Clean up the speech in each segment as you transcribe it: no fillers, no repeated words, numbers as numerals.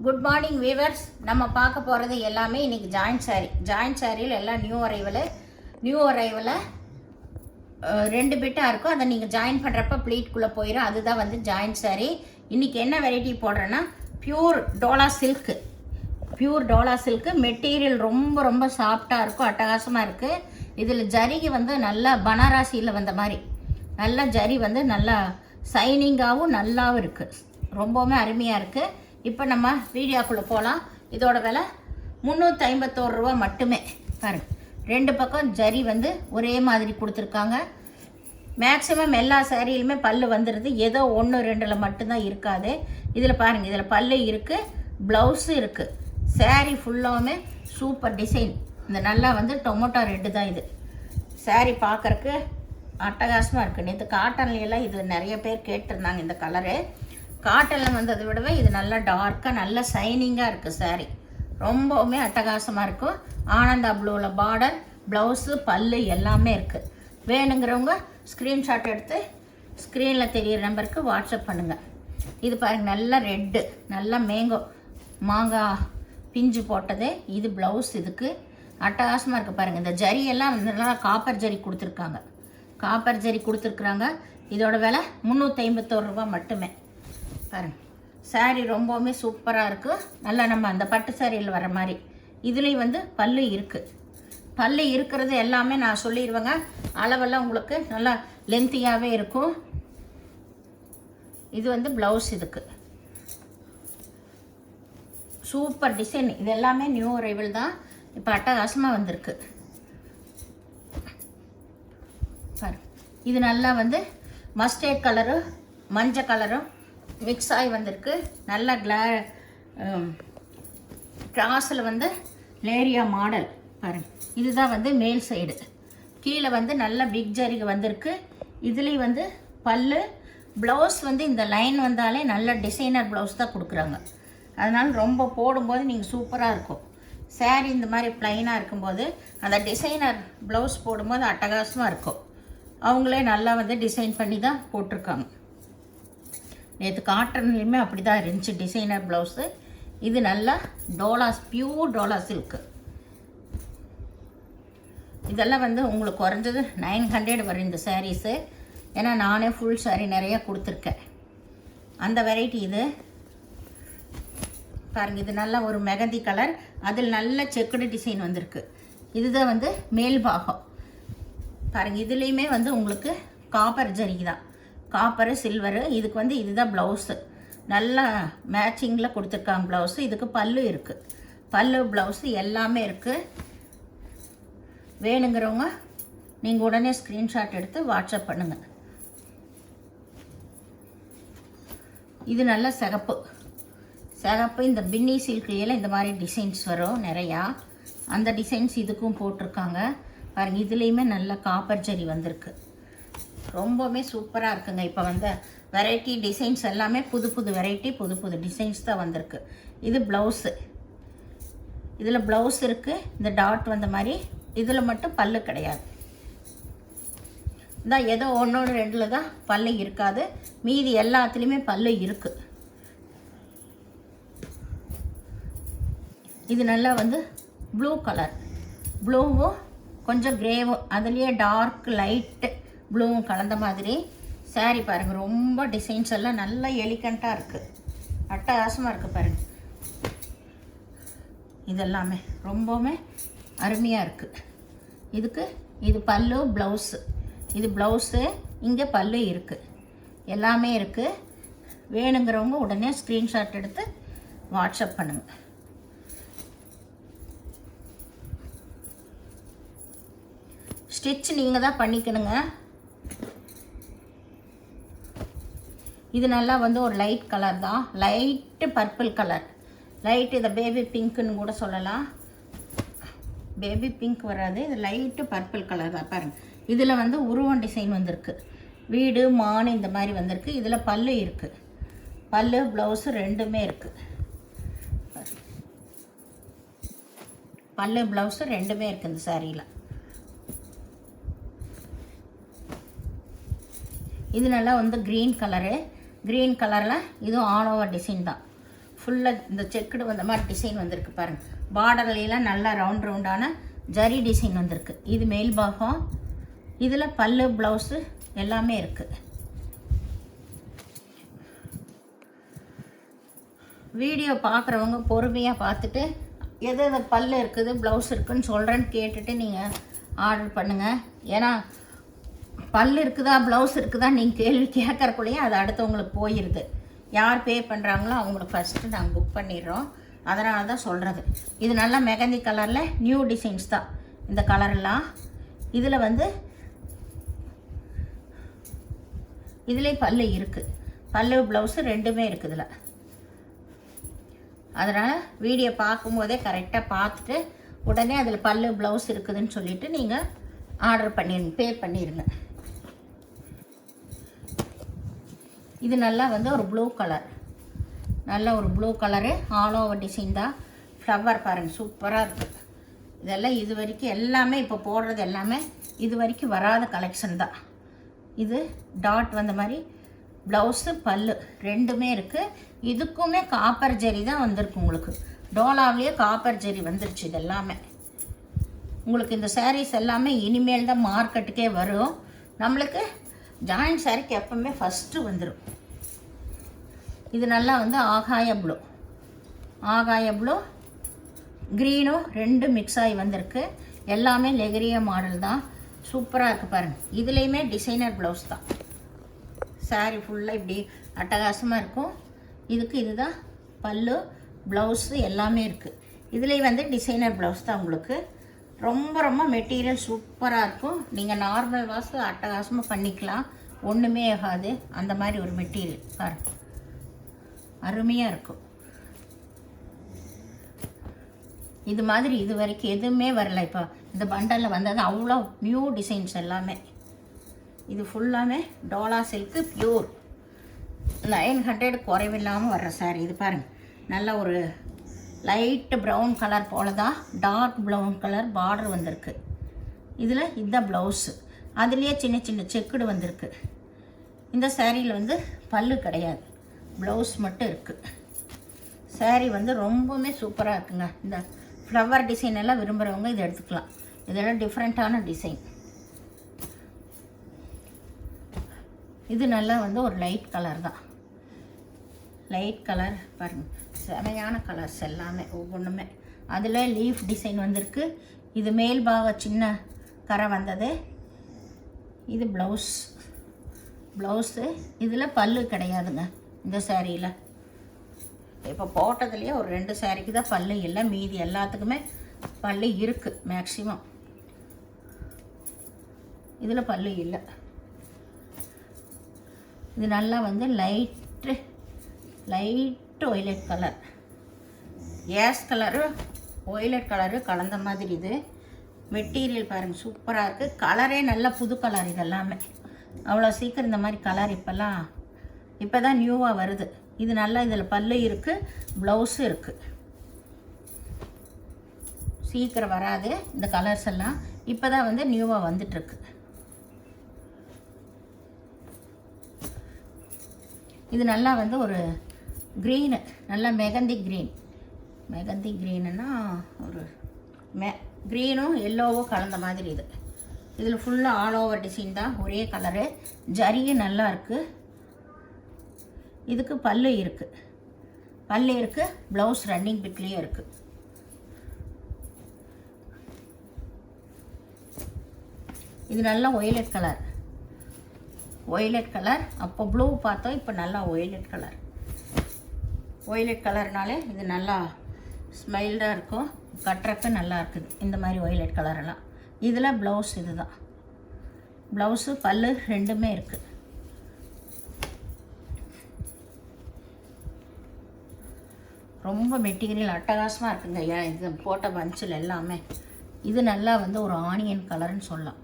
Good morning viewers. நம்ம பார்க்க போகிறது எல்லாமே இன்றைக்கி ஜாயிண்ட் சாரியில் எல்லாம் நியூ அரைவலை 2 பிட்டாக இருக்கும். அதை நீங்கள் ஜாயின் பண்ணுறப்ப ப்ளீட்குள்ளே போயிடும். அதுதான் வந்து ஜாயிண்ட் சாரி. இன்றைக்கி என்ன வெரைட்டி போடுறேன்னா பியூர் டோலா சில்க்கு மெட்டீரியல் ரொம்ப சாஃப்டாக இருக்கும், அட்டகாசமாக இருக்குது. இதில் ஜரிகை வந்து நல்லா பனாரசியில் வந்த மாதிரி நல்லா ஜரி வந்து நல்லா சைனிங்காகவும் நல்லாவும் இருக்குது. ரொம்பவுமே அருமையாக இருக்குது. இப்போ நம்ம வீடியோக்குள்ளே போகலாம். இதோட விலை 351 ரூபா மட்டுமே. பாருங்கள், 2 பக்கம் ஜரி வந்து ஒரே மாதிரி கொடுத்துருக்காங்க. மேக்ஸிமம் எல்லா சாரியிலுமே பல்லு வந்துடுது, ஏதோ 1-2 மட்டும்தான் இருக்காது. இதில் பாருங்கள், இதில் பல்லு இருக்குது, ப்ளவுஸும் இருக்குது. சாரீ ஃபுல்லாகவுமே சூப்பர் டிசைன். இந்த நல்லா வந்து டொமேட்டோ ரெட்டு தான் இது. சாரீ பார்க்குறக்கு அட்டகாசமாக இருக்குது. நேற்று காட்டன்லாம் இது நிறைய பேர் கேட்டிருந்தாங்க. இந்த கலரு காட்டனில் வந்ததை விடவே இது நல்லா டார்க்காக நல்லா சைனிங்காக இருக்குது. சாரீ ரொம்பவுமே அட்டகாசமாக இருக்கும். ஆனந்தா ப்ளூவில் பார்டர், ப்ளவுஸு, பல்லு எல்லாமே இருக்குது. வேணுங்கிறவங்க ஸ்க்ரீன்ஷாட் எடுத்து ஸ்க்ரீனில் தெரியிற நம்பருக்கு வாட்ஸ்அப் பண்ணுங்கள். இது பாருங்கள், நல்லா ரெட்டு, நல்லா மாங்காய் பிஞ்சு போட்டது. இது ப்ளவுஸ், இதுக்கு அட்டகாசமாக இருக்குது. பாருங்கள், இந்த ஜரியெல்லாம் நல்லா காப்பர் ஜரி கொடுத்துருக்குறாங்க. இதோட விலை 351 ரூபா மட்டுமே. பாருங்கள், சாரீ ரொம்பவுமே சூப்பராக இருக்குது. நல்லா நம்ம அந்த பட்டு சாரியில் வர மாதிரி. இதுலேயும் வந்து பல்லு இருக்குது. பல்லு இருக்கிறது எல்லாமே நான் சொல்லிடுவேங்க. அளவெல்லாம் உங்களுக்கு நல்லா லென்த்தியாகவே இருக்கும். இது வந்து ப்ளவுஸ், இதுக்கு சூப்பர் டிசைன். இது எல்லாமே நியூ அரைவல் தான், இப்போ அட்டகாசமாக வந்திருக்கு. பாருங்கள், இது நல்லா வந்து மஸ்டர்ட் கலரும் மஞ்சள் கலரும் மிக்ஸ் ஆகி வந்திருக்கு. நல்லா கிராஸில் வந்து லேரியா மாடல். பாருங்கள், இதுதான் வந்து மேல் சைடு. கீழே வந்து நல்ல பிக் ஜரிகை வந்திருக்கு. இதுலேயும் வந்து பல்லு, ப்ளவுஸ் வந்து இந்த லைன் வந்தாலே நல்ல டிசைனர் ப்ளவுஸ் தான் கொடுக்குறாங்க. அதனால் ரொம்ப போடும்போது நீங்கள் சூப்பராக இருக்கும். சாரீ இந்த மாதிரி ப்ளைனாக இருக்கும்போது அந்த டிசைனர் ப்ளவுஸ் போடும்போது அட்டகாசமாக இருக்கும். அவங்களே நல்லா வந்து டிசைன் பண்ணி தான் போட்டிருக்காங்க. நேற்று காட்டன்லேயுமே அப்படி தான் இருந்துச்சு டிசைனர் ப்ளவுஸு. இது நல்லா பியூர் டோலா சில்க்கு. இதெல்லாம் வந்து உங்களுக்கு குறைஞ்சது 900 வரும் இந்த சாரீஸு. ஏன்னா நானே ஃபுல் சாரீ நிறையா கொடுத்துருக்கேன். அந்த வெரைட்டி இது பாருங்கள். இது நல்லா ஒரு மெகந்தி கலர், அதில் நல்ல செக்குடு டிசைன் வந்திருக்கு. இதுதான் வந்து மேல் பாகம். பாருங்கள், இதுலேயுமே வந்து உங்களுக்கு காப்பர் ஜரிகை தான், காப்பரு சில்வரு. இதுக்கு வந்து இதுதான் ப்ளவுஸு. நல்லா மேட்சிங்கில் கொடுத்துருக்காங்க ப்ளவுஸு. இதுக்கு பல்லு இருக்குது, பல்லு ப்ளவுஸு எல்லாமே இருக்குது. வேணுங்கிறவங்க நீங்கள் உடனே ஸ்க்ரீன்ஷாட் எடுத்து வாட்ஸ்அப் பண்ணுங்கள். இது நல்ல சிகப்பு. இந்த பின்னி சில்க்லேயெல்லாம் இந்த மாதிரி டிசைன்ஸ் வரும் நிறையா. அந்த டிசைன்ஸ் இதுக்கும் போட்டிருக்காங்க. பாருங்கள், இதுலேயுமே நல்ல காப்பர் ஜரி வந்திருக்கு. ரொம்பவுமே சூப்பராக இருக்குங்க. இப்போ வந்து வெரைட்டி டிசைன்ஸ் எல்லாமே புது வெரைட்டி, புது டிசைன்ஸ் தான் வந்திருக்கு. இது ப்ளவுஸு. இதில் ப்ளவுஸ் இருக்குது, இந்த டாட் வந்த மாதிரி. இதில் மட்டும் பல்லு கிடையாது. இதான் ஏதோ 1-2 தான் பல்லு இருக்காது, மீதி எல்லாத்துலேயுமே பல்லு இருக்குது. இது நல்லா வந்து ப்ளூ கலர், ப்ளூவும் கொஞ்சம் கிரேவும், அதுலேயே டார்க் லைட்டு ப்ளூவும் கலந்த மாதிரி சாரீ. பாருங்கள், ரொம்ப டிசைன்ஸ் எல்லாம் நல்லா எலிகண்ட்டாக இருக்குது, அட்டகாசமாக இருக்குது. பாருங்கள், இதெல்லாமே ரொம்பவுமே அருமையாக இருக்குது. இது பல்லு, ப்ளவுஸு. இது ப்ளவுஸு, இங்கே பல்லு இருக்குது, எல்லாமே இருக்குது. வேணுங்கிறவங்க உடனே ஸ்க்ரீன்ஷாட் எடுத்து வாட்ஸ்அப் பண்ணுங்கள். ஸ்டிச் நீங்கள் தான் பண்ணிக்கணுங்க. இது நல்லா வந்து ஒரு லைட் கலர் தான், லைட்டு பர்பிள் கலர், லைட்டு. இதை பேபி பிங்க்குன்னு கூட சொல்லலாம். பேபி பிங்க் வராது, இது லைட்டு பர்பிள் கலர் தான். பாருங்கள், இதில் வந்து உருவம் டிசைன் வந்திருக்கு, வீடு மான் இந்த மாதிரி வந்திருக்கு. இதில் பல்லு இருக்குது, பல்லு ப்ளவுஸு ரெண்டுமே இருக்குது. பல்லு ப்ளவுஸு ரெண்டுமே இருக்குது இந்த சாரியில். இது நல்லா வந்து க்ரீன் கலரில் இதுவும் ஆல் ஓவர் டிசைன் தான். ஃபுல்லாக இந்த செக்குடு வந்த மாதிரி டிசைன் வந்திருக்கு பாருங்கள். பார்டர்லாம் நல்லா ரவுண்ட் ரவுண்டான ஜரி டிசைன் வந்திருக்கு. இது மேல் பாகம். இதில் பல்லு ப்ளவுஸு எல்லாமே இருக்குது. வீடியோ பார்க்குறவங்க பொறுமையாக பார்த்துட்டு எது எது பல்லு இருக்குது ப்ளவுஸ் இருக்குதுன்னு சொல்கிறேன்னு கேட்டுட்டு நீங்கள் ஆர்டர் பண்ணுங்கள். ஏன்னா பல் இருக்குதா ப்ளவுஸ் இருக்குதா நீங்கள் கேள்வி கேட்குறக்குள்ளேயே அது அடுத்தவங்களுக்கு போயிடுது. யார் பே பண்ணுறாங்களோ அவங்களுக்கு ஃபஸ்ட்டு நாங்கள் புக் பண்ணிடுறோம். அதனால தான் சொல்கிறது. இது நல்லா மெகந்தி கலரில் நியூ டிசைன்ஸ் தான் இந்த கலரெல்லாம். இதில் வந்து இதிலே பல்லு இருக்குது. பல்லு ப்ளவுஸு ரெண்டுமே இருக்குது இதில். அதனால் வீடியோ பார்க்கும்போதே கரெக்டாக பார்த்துட்டு உடனே அதில் பல்லு ப்ளவுஸ் இருக்குதுன்னு சொல்லிவிட்டு நீங்கள் ஆர்டர் பண்ணிடுங்க, பே பண்ணிடுங்க. இது நல்லா வந்து ஒரு ப்ளூ கலர், நல்ல ஒரு blue colour, all over design தான். ஃப்ளவர் பாருங்கள் சூப்பராக இருக்குது. இதெல்லாம் இது வரைக்கும் எல்லாமே இப்போ போடுறது எல்லாமே இது வரைக்கும் வராத கலெக்ஷன் தான். இது டாட் வந்த மாதிரி ப்ளவுஸு பல்லு ரெண்டுமே இருக்குது. இதுக்குமே காப்பர் ஜெரி தான் வந்திருக்கு உங்களுக்கு. டோலாவிலேயே காப்பர் ஜெரி வந்துருச்சு. இது எல்லாமே உங்களுக்கு இந்த சாரீஸ் எல்லாமே இனிமேல் தான் மார்க்கெட்டுக்கே வரும். நம்மளுக்கு ஜாயிண்ட் சாரீக்கு எப்பவுமே ஃபஸ்ட்டு வந்துடும். இது நல்லா வந்து ஆகாய ப்ளூ, ஆகாய ப்ளூ க்ரீனும் ரெண்டு மிக்ஸ் ஆகி வந்திருக்கு. எல்லாமே லெகரியா மாடல் தான். சூப்பராக இருக்குது பாருங்கள். இதுலேயுமே டிசைனர் ப்ளவுஸ் தான். சாரீ ஃபுல்லாக இப்படி அட்டகாசமாக இருக்கும். இதுக்கு இதுதான் பல்லு ப்ளவுஸு எல்லாமே இருக்குது. இதுலேயும் வந்து டிசைனர் ப்ளவுஸ் தான் உங்களுக்கு. ரொம்ப ரொம்ப மெட்டீரியல் சூப்பராக இருக்கும். நீங்கள் நார்மல் வாஷு அட்டகாசமாக பண்ணிக்கலாம், ஒன்றுமே ஆகாது. அந்த மாதிரி ஒரு மெட்டீரியல் பாருங்கள், அருமையாக இருக்கும். இது மாதிரி இது வரைக்கும் எதுவுமே வரல. இப்போ இந்த பண்டலில் வந்தது அவ்வளோ நியூ டிசைன்ஸ் எல்லாமே. இது ஃபுல்லாமே டோலா சில்க்கு பியூர் 900 குறைவில்லாமல் வர்ற சாரீ. இது பாருங்கள், நல்ல ஒரு லைட்டு ப்ரௌன் கலர் போல தான் டார்க் ப்ரௌன் கலர் பார்டர் வந்திருக்கு. இதில் இதுதான் ப்ளவுஸு. அதுலேயே சின்ன சின்ன செக்குடு வந்திருக்கு. இந்த சாரியில் வந்து பல்லு கிடையாது, ப்ளவுஸ் மட்டும் இருக்குது. சாரீ வந்து ரொம்பவுமே சூப்பராக இருக்குங்க. இந்த ஃப்ளவர் டிசைன் எல்லாம் விரும்புகிறவங்க இதை எடுத்துக்கலாம். இதெல்லாம் டிஃப்ரெண்ட்டான டிசைன். இது நல்லா வந்து ஒரு லைட் கலர் தான். லைட் கலர் பாருங்கள், செமையான கலர்ஸ் எல்லாமே ஒவ்வொன்றுமே. அதில் லீஃப் டிசைன் வந்திருக்கு. இது மேல் பாக சின்ன கரை வந்தது. இது ப்ளவுஸு. இதில் பல்லு கிடையாதுங்க இந்த சாரியில். இப்போ போட்டதுலேயே ஒரு 2 சாரிக்கு தான் பல்லு இல்லை, மீதி எல்லாத்துக்குமே பல்லு இருக்குது மேக்ஸிமம். இதில் பல்லு இல்லை. இது நல்லா வந்து லைட்டு ஒய்லெட் கலர், கேஸ் கலரு ஒய்லெட் கலரு கலந்த மாதிரி. இது மெட்டீரியல் பாருங்கள் சூப்பராக இருக்குது. கலரே நல்ல புது கலர். இதெல்லாமே அவ்வளோ சீக்கிரம் இந்த மாதிரி கலர் இப்போ தான் நியூவாக வருது. இது நல்லா இதில் பல்லு இருக்குது, ப்ளவுஸு இருக்குது. சீக்கிரம் வராது இந்த கலர்ஸ் எல்லாம். இப்போ தான் வந்து நியூவாக வந்துட்டுருக்கு. இது நல்லா வந்து ஒரு க்ரீனு, நல்லா மெகந்தி க்ரீனுன்னா ஒரு க்ரீனும் எல்லோவும் கலந்த மாதிரி. இதில் ஃபுல்லாக ஆல் ஓவர் டிசைன் தான், ஒரே கலரு. ஜரியும் நல்லா இருக்குது. இதுக்கு பல்லு இருக்குது, ப்ளவுஸ் ரன்னிங் பிட்லேயும் இருக்குது. இது நல்லா ஒய்லெட் கலர். அப்போ ப்ளூ பார்த்தோம், இப்போ நல்லா ஒய்லெட் கலர்னாலே இது நல்லா ஸ்மைல்டாக இருக்கும், கட்டுறக்கு நல்லா இருக்குது. இந்த மாதிரி ஒய்லெட் கலரெல்லாம். இதில் ப்ளவுஸ் இதுதான். ப்ளவுஸு பல்லு ரெண்டுமே இருக்குது. ரொம்ப மெட்டீரியல் அட்டகாசமாக இருக்குங்க. இது போட்ட பஞ்சில் எல்லாமே. இது நல்லா வந்து ஒரு ஆனியன் கலர்னு சொல்லலாம்.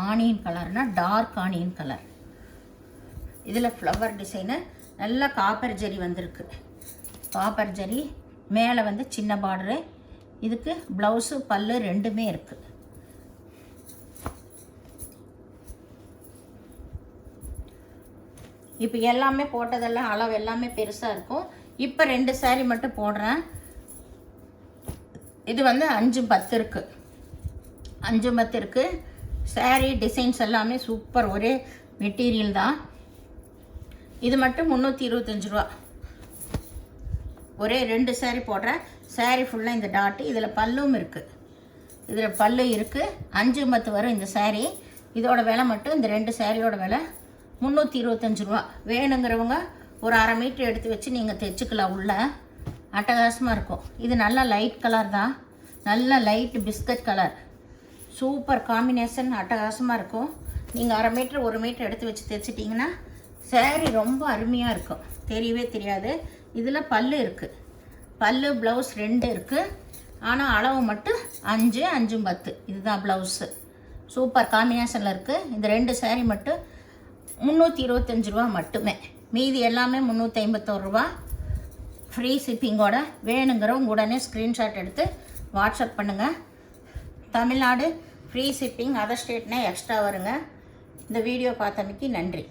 ஆனியன் கலர்னால் டார்க் ஆனியன் கலர். இதில் ஃப்ளவர் டிசைனு நல்லா காப்பர் ஜெரி வந்திருக்கு. காப்பர் ஜெரி மேலே வந்து சின்ன பார்டரு. இதுக்கு ப்ளவுஸு பல்லு ரெண்டுமே இருக்குது. இப்போ எல்லாமே போட்டதெல்லாம் அளவு எல்லாமே பெருசாக இருக்கும். இப்போ 2 saree மட்டும் போடுறேன். இது வந்து 5-10 இருக்குது. 5-10 இருக்குது. saree டிசைன்ஸ் எல்லாமே சூப்பர், ஒரே மெட்டீரியல் தான். இது மட்டும் 325 ரூபா. ஒரே 2 saree போடுறேன். saree ஃபுல்லாக இந்த டாட்டு. இதில் பல்லும் இருக்குது. இதில் பல்லு இருக்குது. 5-10 வரும் இந்த saree. இதோட விலை மட்டும், இந்த 2 சாரியோட விலை 325 ரூபா. வேணுங்கிறவங்க ஒரு 1/2 மீட்டர் எடுத்து வச்சு நீங்கள் தைச்சிக்கலாம். உள்ள அட்டகாசமாக இருக்கும். இது நல்லா லைட் கலர் தான், நல்ல light biscuit colour. Super combination, அட்டகாசமாக இருக்கும். நீங்கள் 1/2 மீட்டர் 1 மீட்டர் எடுத்து வச்சு தைச்சிட்டிங்கன்னா சாரீ ரொம்ப அருமையாக இருக்கும், தெரியவே தெரியாது. இதில் பல்லு இருக்குது. பல்லு ப்ளவுஸ் 2 இருக்குது. ஆனால் அளவு மட்டும் 5, 5-10 இதுதான் ப்ளவுஸு. சூப்பர் காம்பினேஷனில் இருக்குது. இந்த 2 saree மட்டும் 325 ரூபா மட்டுமே. மீதி எல்லாமே 351 ரூபா. ஃப்ரீ ஷிப்பிங்கோட. வேணுங்கிறவங்க உடனே ஸ்க்ரீன்ஷாட் எடுத்து வாட்ஸ்அப் பண்ணுங்கள். தமிழ்நாடு ஃப்ரீ ஷிப்பிங், அதர் ஸ்டேட்னா எக்ஸ்ட்ரா வருங்க. இந்த வீடியோ பார்த்தமைக்கு நன்றி.